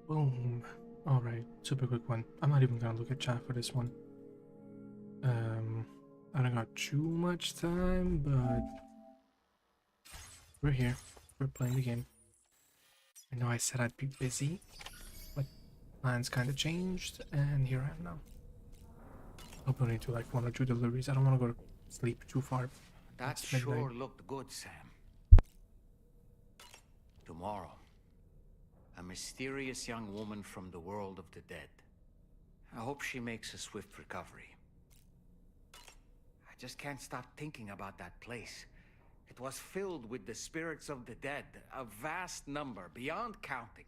Boom. Alright, super quick one. I'm not even gonna look at chat for this one. I don't got too much time, but we're here. We're playing the game. I know I said I'd be busy, but plans kind of changed, and here I am now. Hope I need to like 1 or 2 deliveries. I don't want to go to sleep too far. That It's midnight. sure looked good, Sam. Tomorrow, a mysterious young woman from the world of the dead. I hope she makes a swift recovery. I just can't stop thinking about that place. It was filled with the spirits of the dead, a vast number, beyond counting.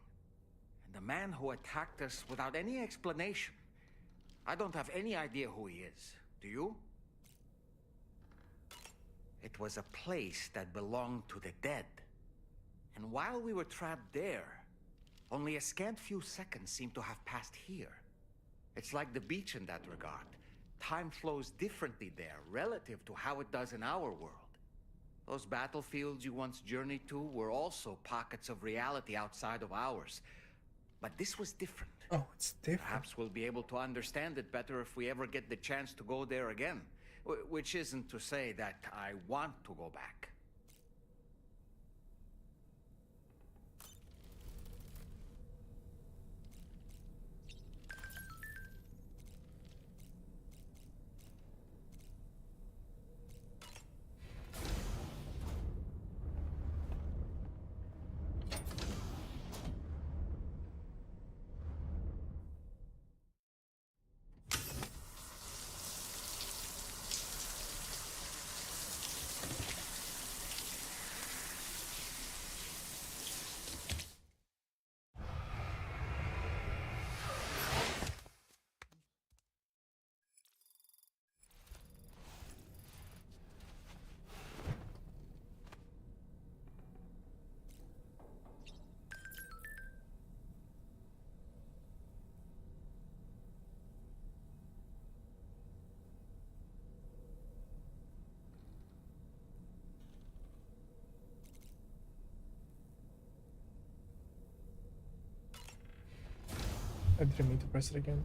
And the man who attacked us without any explanation. I don't have any idea who he is. Do you? It was a place that belonged to the dead. And while we were trapped there, only a scant few seconds seem to have passed here. It's like the beach in that regard. Time flows differently there, relative to how it does in our world. Those battlefields you once journeyed to were also pockets of reality outside of ours. But this was different. Oh, it's different. Perhaps we'll be able to understand it better if we ever get the chance to go there again. Which isn't to say that I want to go back. I didn't mean to press it again.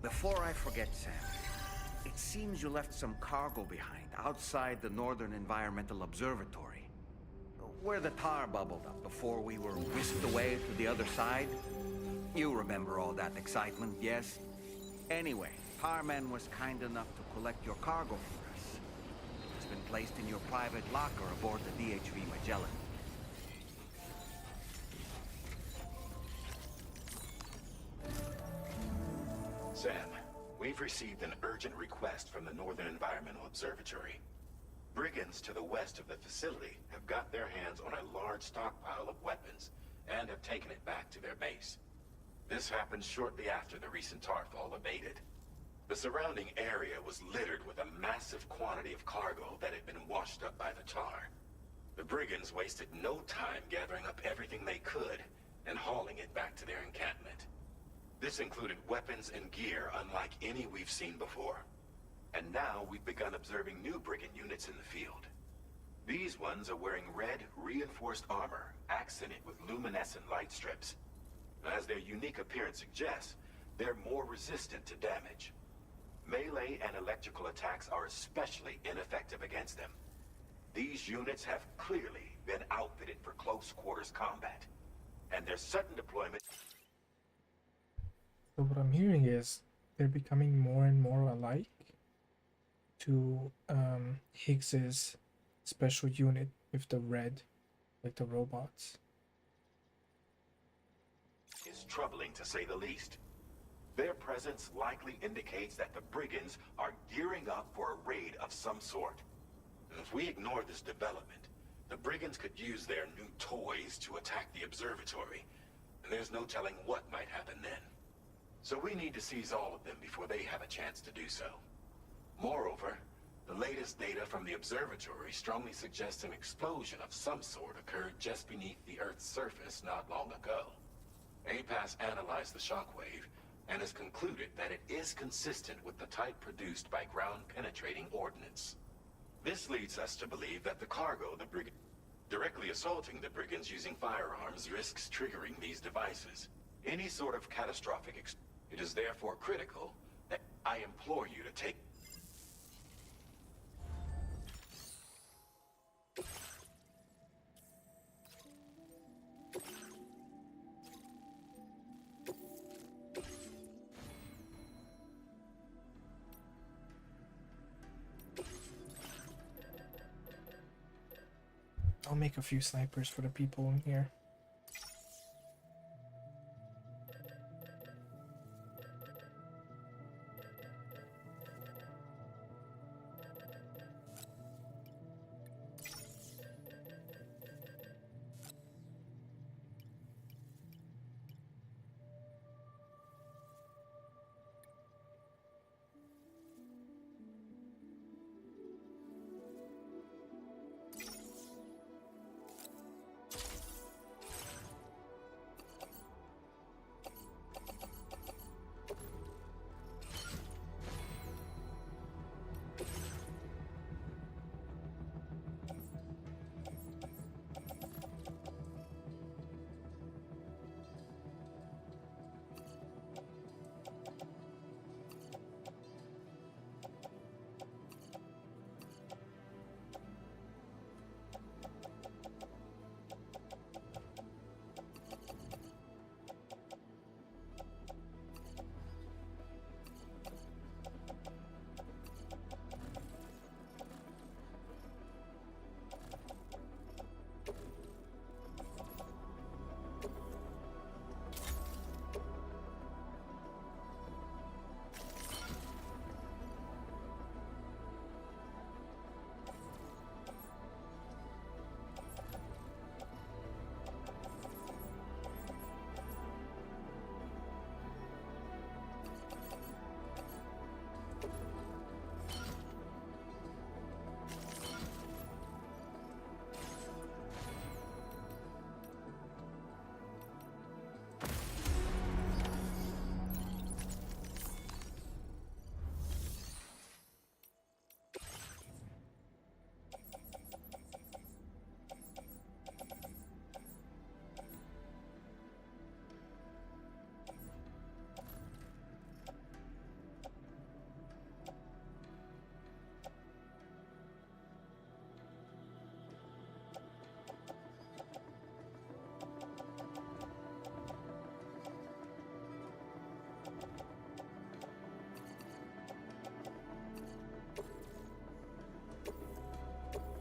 Before I forget, Sam, it seems you left some cargo behind outside the Northern Environmental Observatory, where the tar bubbled up before we were whisked away to the other side. You remember all that excitement, yes? Anyway, Tarman was kind enough to collect your cargo for us. It's been placed in your private locker aboard the DHV Magellan. Sam, we've received an urgent request from the Northern Environmental Observatory. Brigands to the west of the facility have got their hands on a large stockpile of weapons and have taken it back to their base. This happened shortly after the recent tarfall abated. The surrounding area was littered with a massive quantity of cargo that had been washed up by the tar. The brigands wasted no time gathering up everything they could and hauling it back to their encampment. This included weapons and gear unlike any we've seen before. And now we've begun observing new brigand units in the field. These ones are wearing red, reinforced armor, accented with luminescent light strips. As their unique appearance suggests, they're more resistant to damage. Melee and electrical attacks are especially ineffective against them. These units have clearly been outfitted for close quarters combat, and their sudden deployment... So what I'm hearing is they're becoming more and more alike to Higgs's special unit with the red, like the robots. is troubling to say the least. Their presence likely indicates that the brigands are gearing up for a raid of some sort. And if we ignore this development, the brigands could use their new toys to attack the observatory, and there's no telling what might happen then. So we need to seize all of them before they have a chance to do so. Moreover, the latest data from the observatory strongly suggests an explosion of some sort occurred just beneath the Earth's surface not long ago. APAS analyzed the shockwave and has concluded that it is consistent with the type produced by ground-penetrating ordnance. This leads us to believe that the cargo directly assaulting the brigands using firearms risks triggering these devices. Any sort of catastrophic it is therefore critical that I implore you to take... I'll make a few snipers for the people in here.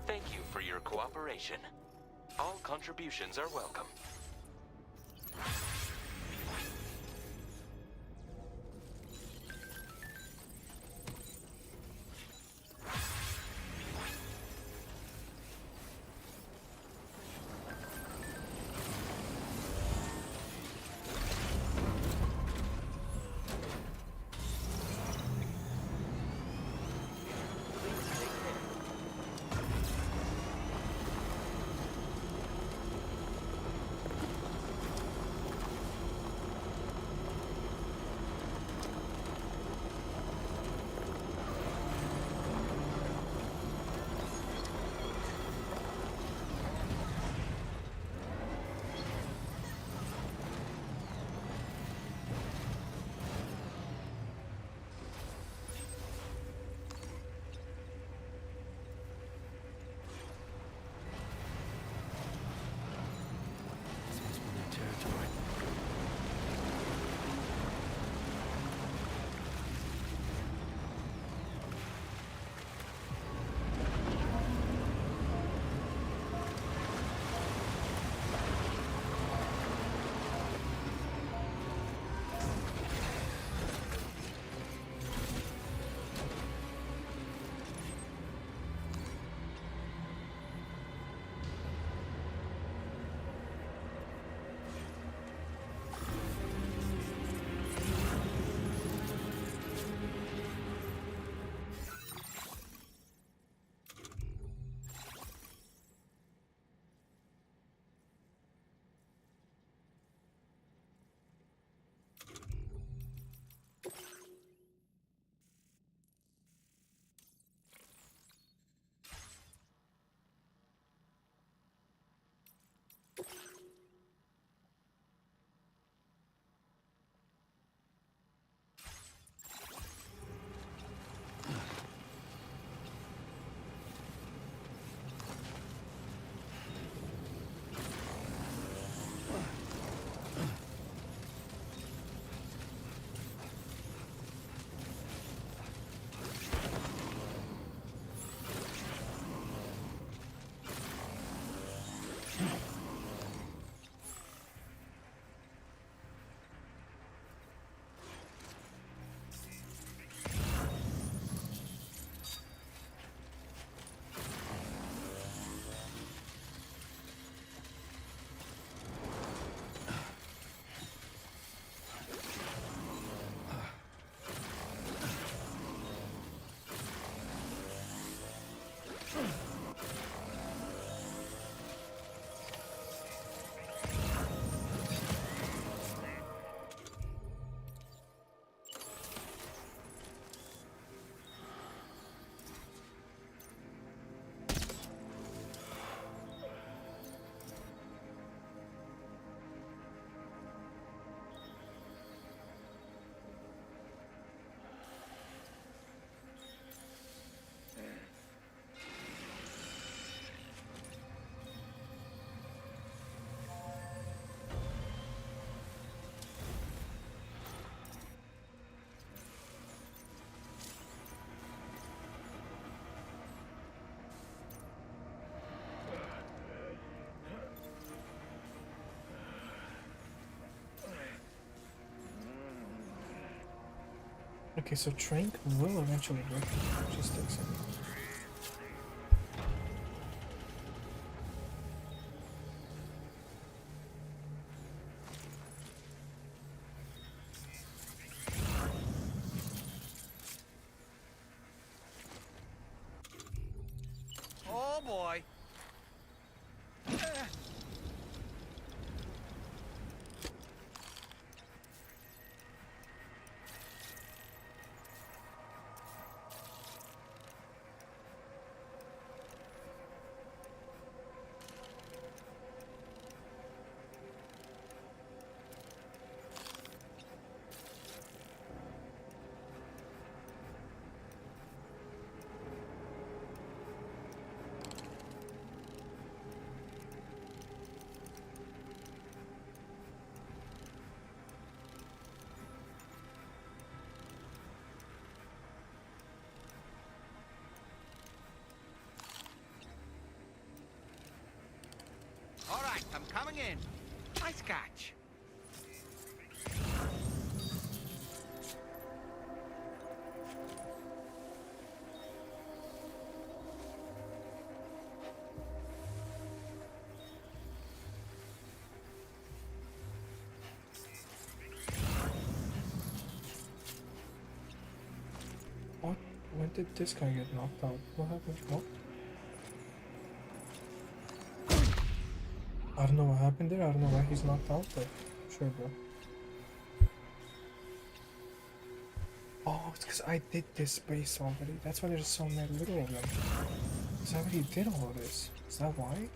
Thank you for your cooperation. All contributions are welcome. Okay, so Trank will eventually work. Just takes a second. Oh boy. All right, I'm coming in. Nice catch. What? When did this guy get knocked out? What happened? What? I don't know what happened there. I don't know why he's knocked out, but sure, bro. Oh, it's because I did this base already. That's why there's so many little of them. Because I already did all of this. Is that why?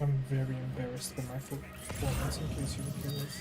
I'm very embarrassed by my performance, in case you were curious.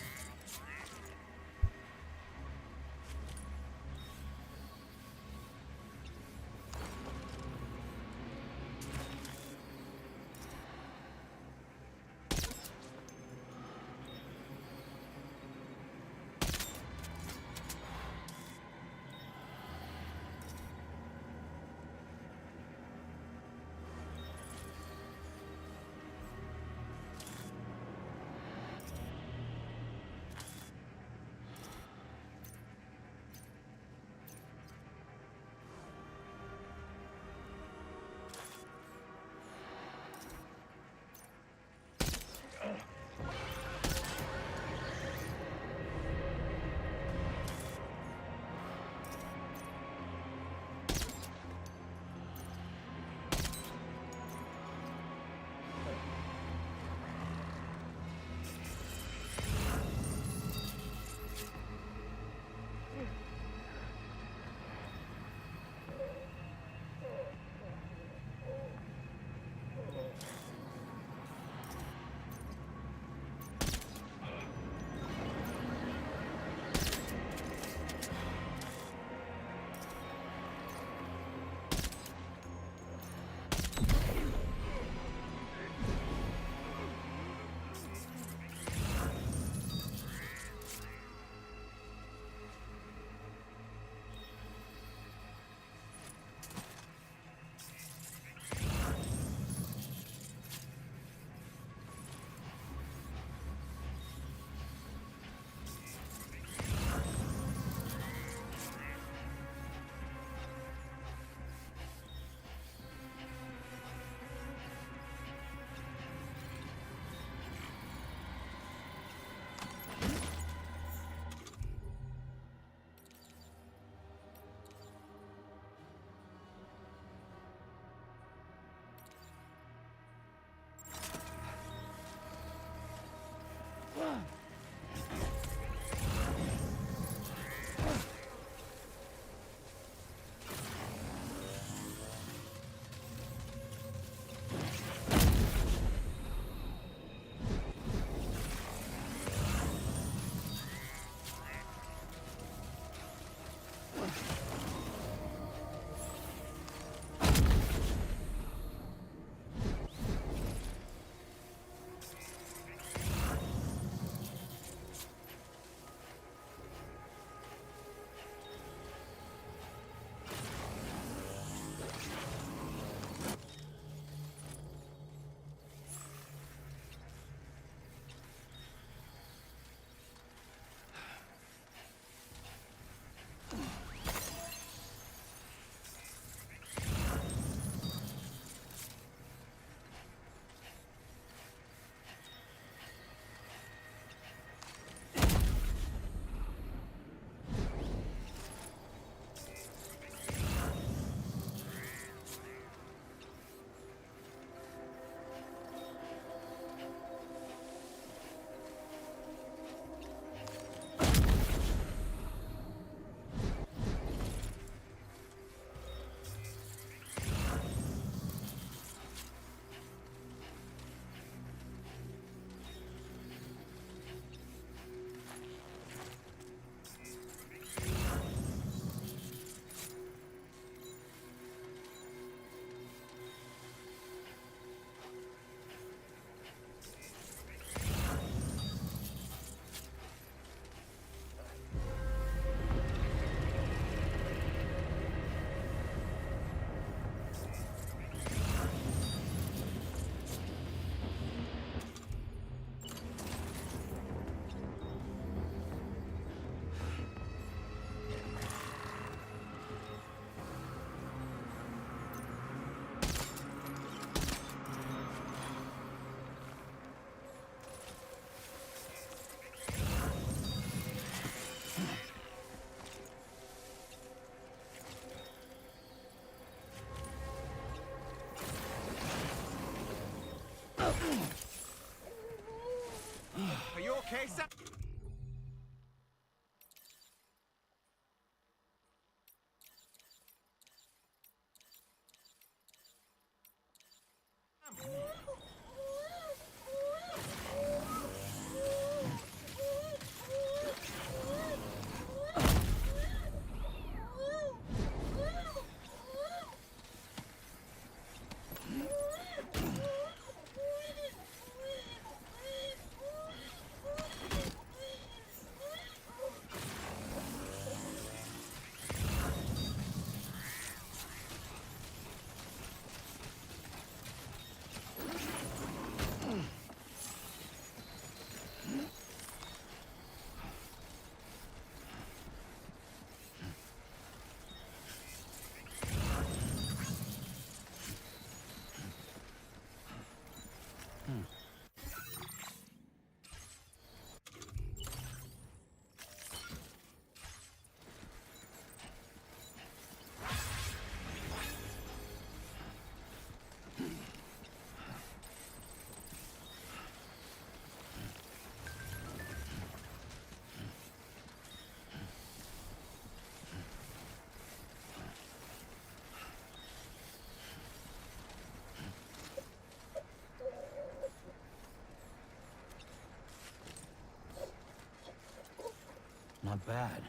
Not bad.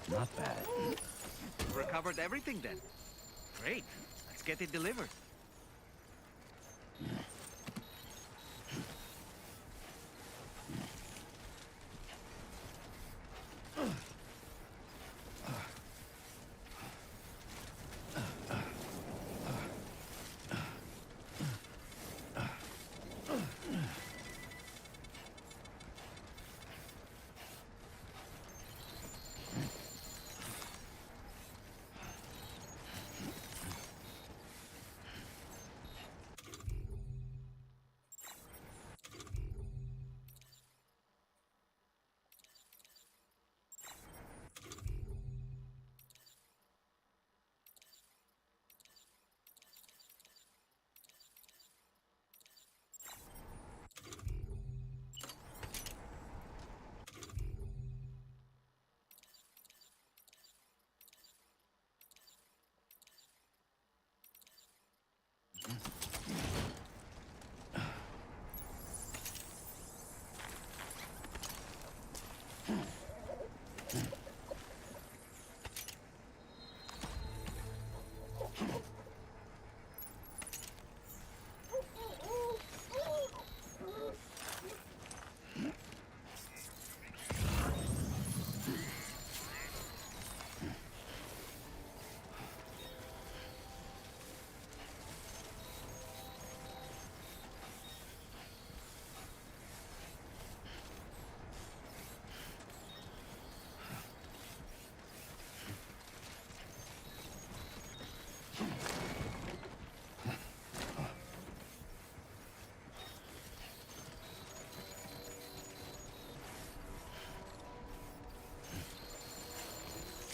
Not bad. Recovered everything then. Great. Let's get it delivered.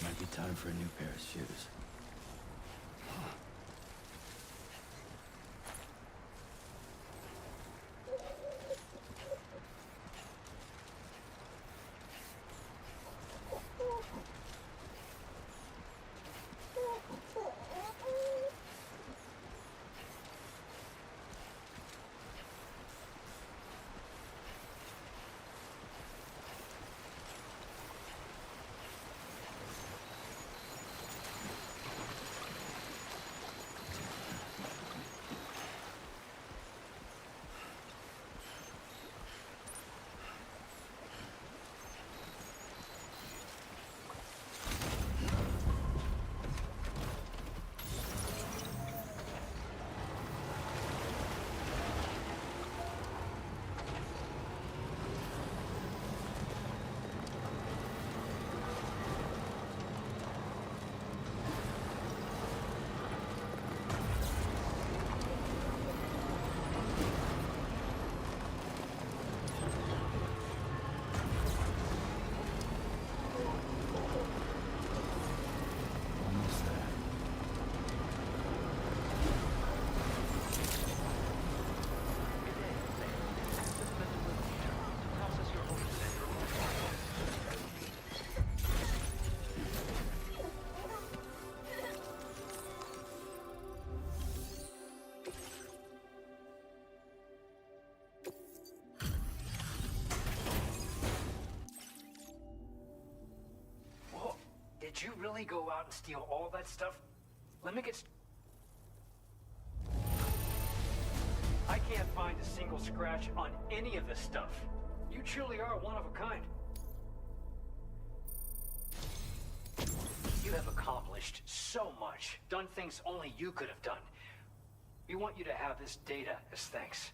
Might be time for a new pair of shoes. Almost there. Whoa, did you really go out and steal all that stuff? Let me get... I can't find a single scratch on any of this stuff. You truly are one of a kind. You have accomplished so much, done things only you could have done. We want you to have this data as thanks.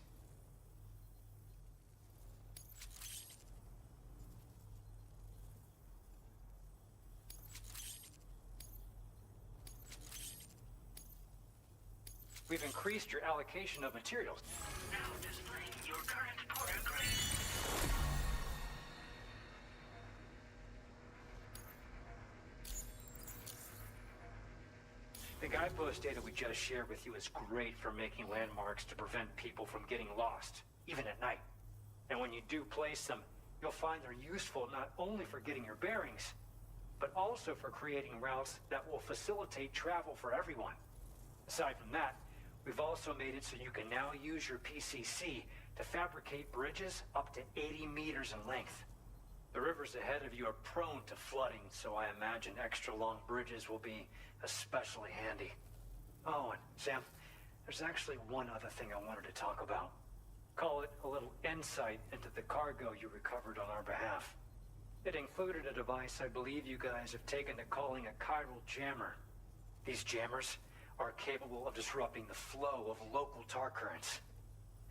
We've increased your allocation of materials. Now displaying your current portal grade. The guidepost data we just shared with you is great for making landmarks to prevent people from getting lost, even at night. And when you do place them, you'll find they're useful not only for getting your bearings, but also for creating routes that will facilitate travel for everyone. Aside from that, we've also made it so you can now use your PCC to fabricate bridges up to 80 meters in length. The rivers ahead of you are prone to flooding, so I imagine extra long bridges will be especially handy. Oh, and Sam, there's actually one other thing I wanted to talk about. Call it a little insight into the cargo you recovered on our behalf. It included a device I believe you guys have taken to calling a chiral jammer. These jammers are capable of disrupting the flow of local tar currents.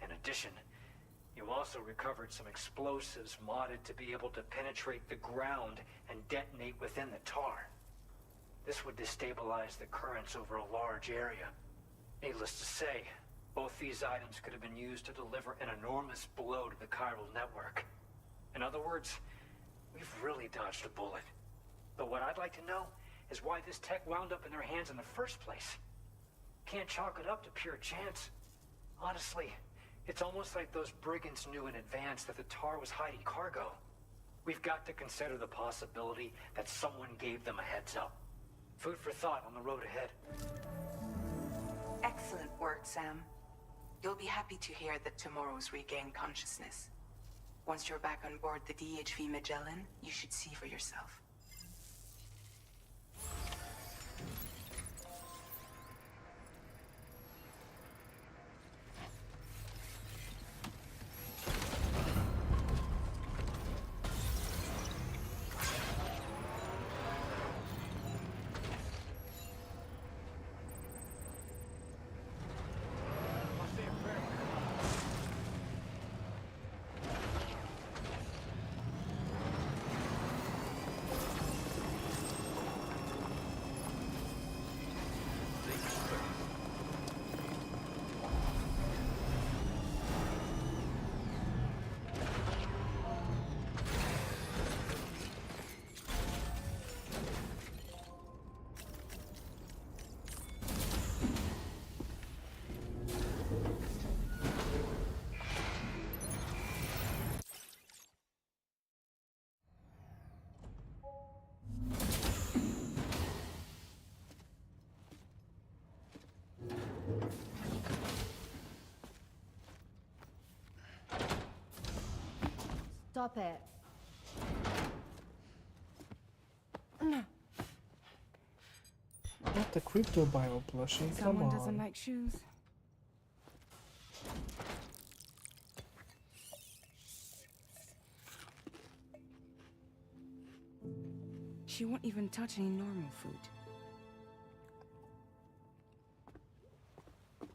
In addition, you also recovered some explosives modded to be able to penetrate the ground and detonate within the tar. This would destabilize the currents over a large area. Needless to say, both these items could have been used to deliver an enormous blow to the chiral network. In other words, we've really dodged a bullet. But what I'd like to know is why this tech wound up in their hands in the first place. Can't chalk it up to pure chance. Honestly, it's almost like those brigands knew in advance that the tar was hiding cargo. We've got to consider the possibility that someone gave them a heads up. Food for thought on the road ahead. Excellent work, Sam. You'll be happy to hear that tomorrow's regained consciousness. Once you're back on board the DHV Magellan, you should see for yourself. Stop it. Not the crypto bio plushie, come Someone on. doesn't like shoes. She won't even touch any normal food.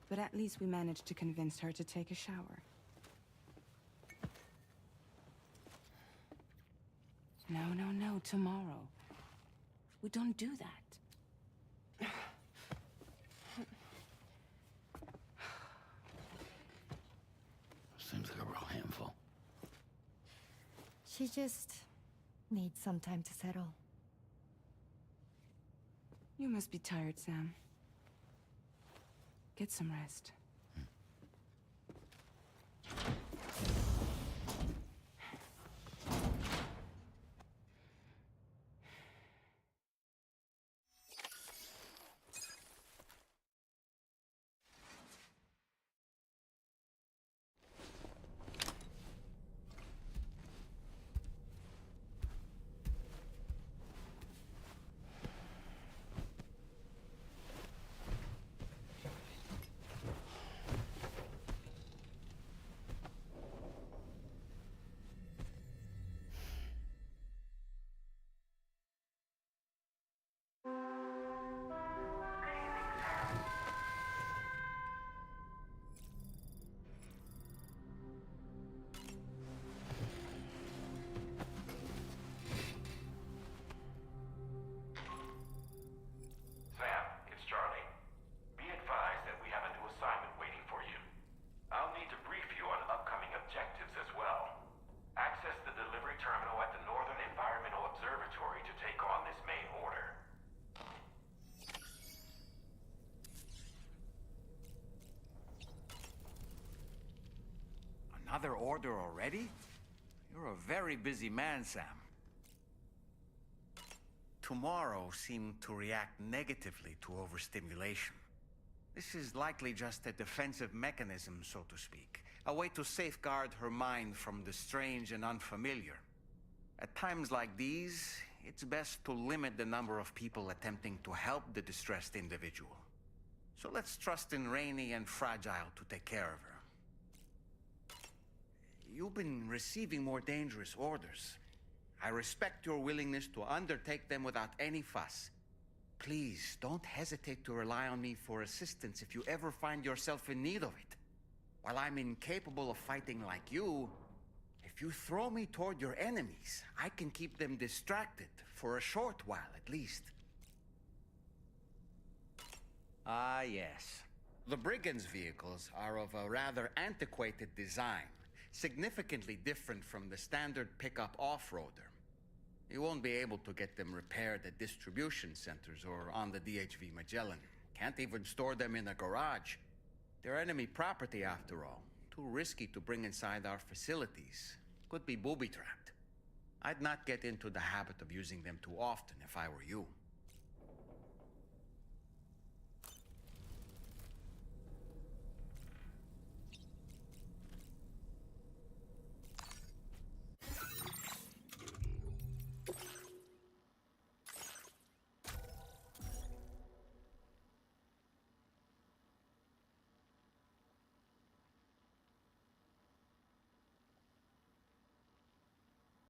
But at least we managed to convince her to take a shower. No, no, no, tomorrow. We don't do that. Seems like a real handful. She just needs some time to settle. You must be tired, Sam. Get some rest. Sam, it's Charlie. Be advised that we have a new assignment waiting for you. I'll need to brief you on upcoming objectives as well. Access the delivery terminal at the Northern Environmental Observatory to take on this main order. Another order already? You're a very busy man, Sam. Tomorrow seemed to react negatively to overstimulation. This is likely just a defensive mechanism, so to speak. A way to safeguard her mind from the strange and unfamiliar. At times like these, it's best to limit the number of people attempting to help the distressed individual. So let's trust in Rainey and Fragile to take care of her. You've been receiving more dangerous orders. I respect your willingness to undertake them without any fuss. Please, don't hesitate to rely on me for assistance if you ever find yourself in need of it. While I'm incapable of fighting like you, if you throw me toward your enemies, I can keep them distracted, for a short while at least. Ah, yes. The Brigands' vehicles are of a rather antiquated design, significantly different from the standard pickup off-roader. You won't be able to get them repaired at distribution centers or on the DHV Magellan. Can't even store them in a garage. They're enemy property after all. Too risky to bring inside our facilities. Could be booby-trapped. I'd not get into the habit of using them too often if I were you.